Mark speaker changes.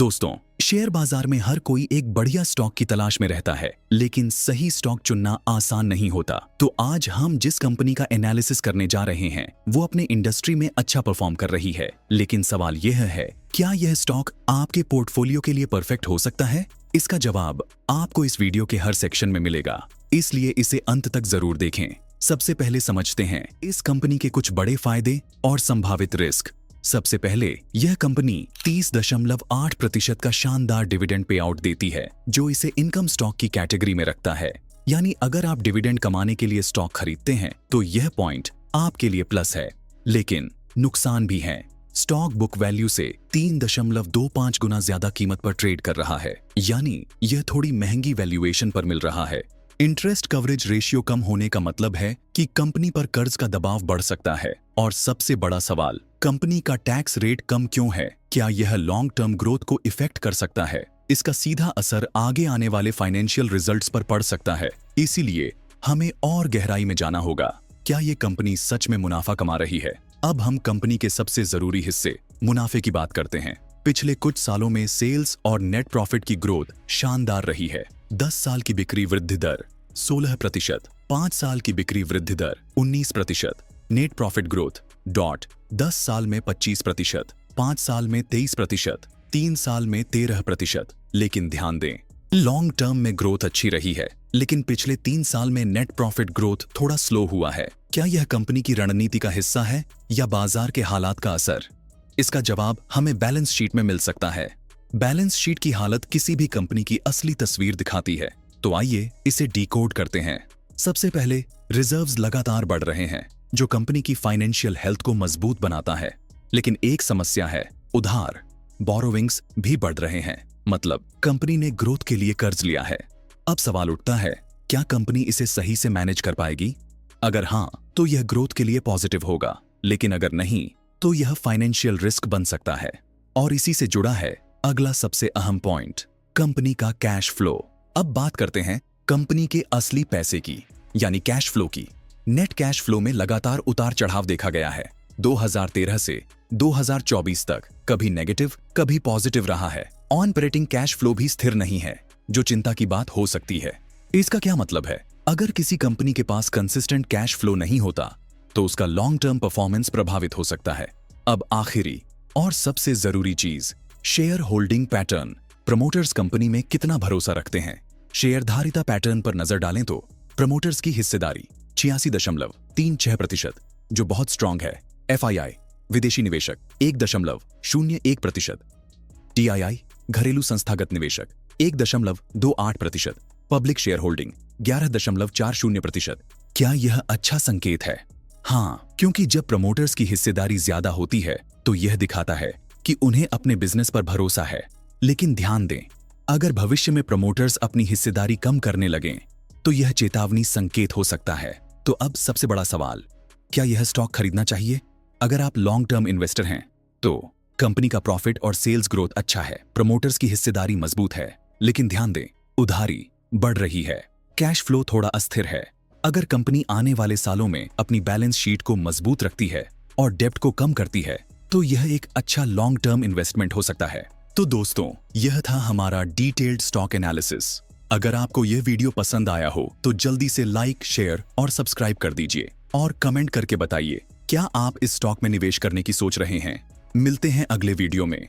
Speaker 1: दोस्तों, शेयर बाजार में हर कोई एक बढ़िया स्टॉक की तलाश में रहता है, लेकिन सही स्टॉक चुनना आसान नहीं होता। तो आज हम जिस कंपनी का एनालिसिस करने जा रहे हैं, वो अपने इंडस्ट्री में अच्छा परफॉर्म कर रही है, लेकिन सवाल यह है, क्या यह स्टॉक आपके पोर्टफोलियो के लिए परफेक्ट हो सकता है? इसका जवाब आपको इस वीडियो के हर सेक्शन में मिलेगा, इसलिए इसे अंत तक जरूर देखें। सबसे पहले समझते हैं इस कंपनी के कुछ बड़े फायदे और संभावित रिस्क। सबसे पहले, यह कंपनी 30.8% का शानदार डिविडेंड पे आउट देती है, जो इसे इनकम स्टॉक की कैटेगरी में रखता है। यानी अगर आप डिविडेंड कमाने के लिए स्टॉक खरीदते हैं तो यह पॉइंट आपके लिए प्लस है। लेकिन नुकसान भी हैं। स्टॉक बुक वैल्यू से 3.25 गुना ज्यादा कीमत पर ट्रेड कर रहा है, यानी यह थोड़ी महंगी वैल्यूएशन पर मिल रहा है। इंटरेस्ट कवरेज रेशियो कम होने का मतलब है कि कंपनी पर कर्ज का दबाव बढ़ सकता है। और सबसे बड़ा सवाल, कंपनी का टैक्स रेट कम क्यों है? क्या यह लॉन्ग टर्म ग्रोथ को इफेक्ट कर सकता है? इसका सीधा असर आगे आने वाले फाइनेंशियल रिजल्ट्स पर पड़ सकता है। इसीलिए हमें और गहराई में जाना होगा, क्या ये कंपनी सच में मुनाफा कमा रही है? अब हम कंपनी के सबसे जरूरी हिस्से मुनाफे की बात करते हैं। पिछले कुछ सालों में सेल्स और नेट प्रॉफिट की ग्रोथ शानदार रही है। 10 साल की बिक्री वृद्धि दर 16%, 5 साल की बिक्री वृद्धि दर 19%, नेट प्रॉफिट ग्रोथ 10 साल में 25%, 5 साल में 23%, 3 साल में 13%। लेकिन ध्यान दें, लॉन्ग टर्म में ग्रोथ अच्छी रही है, लेकिन पिछले 3 साल में नेट प्रॉफिट ग्रोथ थोड़ा स्लो हुआ है। क्या यह कंपनी की रणनीति का हिस्सा है या बाजार के हालात का असर? इसका जवाब हमें बैलेंस शीट में मिल सकता है। बैलेंस शीट की हालत किसी भी कंपनी की असली तस्वीर दिखाती है, तो आइए इसे डिकोड करते हैं। सबसे पहले, रिजर्व्स लगातार बढ़ रहे हैं, जो कंपनी की फाइनेंशियल हेल्थ को मजबूत बनाता है। लेकिन एक समस्या है, उधार बोरोविंग्स भी बढ़ रहे हैं, मतलब कंपनी ने ग्रोथ के लिए कर्ज लिया है। अब सवाल उठता है, क्या कंपनी इसे सही से मैनेज कर पाएगी? अगर हाँ, तो यह ग्रोथ के लिए पॉजिटिव होगा, लेकिन अगर नहीं, तो यह फाइनेंशियल रिस्क बन सकता है। और इसी से जुड़ा है अगला सबसे अहम पॉइंट, कंपनी का कैश फ्लो। अब बात करते हैं कंपनी के असली पैसे की, यानी कैश फ्लो की। नेट कैश फ्लो में लगातार उतार चढ़ाव देखा गया है। 2013 से 2024 तक कभी नेगेटिव कभी पॉजिटिव रहा है। ऑपरेटिंग कैश फ्लो भी स्थिर नहीं है, जो चिंता की बात हो सकती है। इसका क्या मतलब है? अगर किसी कंपनी के पास कंसिस्टेंट कैश फ्लो नहीं होता, तो उसका लॉन्ग टर्म परफॉर्मेंस प्रभावित हो सकता है। अब आखिरी और सबसे जरूरी चीज, share holding pattern. Promoters company में कितना भरोसा रखते हैं? शेयरधारिता पैटर्न पर नजर डालें तो प्रमोटर्स की हिस्सेदारी 86.36%, जो बहुत स्ट्रांग है। FII विदेशी निवेशक 1.01%, TII घरेलू संस्थागत निवेशक 1.28%, पब्लिक शेयर होल्डिंग 11.40%। क्या यह अच्छा संकेत है? हाँ, क्योंकि जब प्रमोटर्स की हिस्सेदारी ज्यादा होती है तो यह दिखाता है कि उन्हें अपने बिजनेस पर भरोसा है। लेकिन ध्यान दें, अगर भविष्य में प्रमोटर्स अपनी हिस्सेदारी कम करने लगें, तो यह चेतावनी संकेत हो सकता है। तो अब सबसे बड़ा सवाल, क्या यह स्टॉक खरीदना चाहिए? अगर आप लॉन्ग टर्म इन्वेस्टर हैं, तो कंपनी का प्रॉफिट और सेल्स ग्रोथ अच्छा है, प्रमोटर्स की हिस्सेदारी मजबूत है। लेकिन ध्यान दें, उधारी बढ़ रही है, कैश फ्लो थोड़ा अस्थिर है। अगर कंपनी आने वाले सालों में अपनी बैलेंस शीट को मजबूत रखती है और डेब्ट को कम करती है, तो यह एक अच्छा लॉन्ग टर्म इन्वेस्टमेंट हो सकता है। तो दोस्तों, यह था हमारा डिटेल्ड स्टॉक एनालिसिस। अगर आपको यह वीडियो पसंद आया हो तो जल्दी से लाइक, शेयर और सब्सक्राइब कर दीजिए और कमेंट करके बताइए, क्या आप इस स्टॉक में निवेश करने की सोच रहे हैं? मिलते हैं अगले वीडियो में।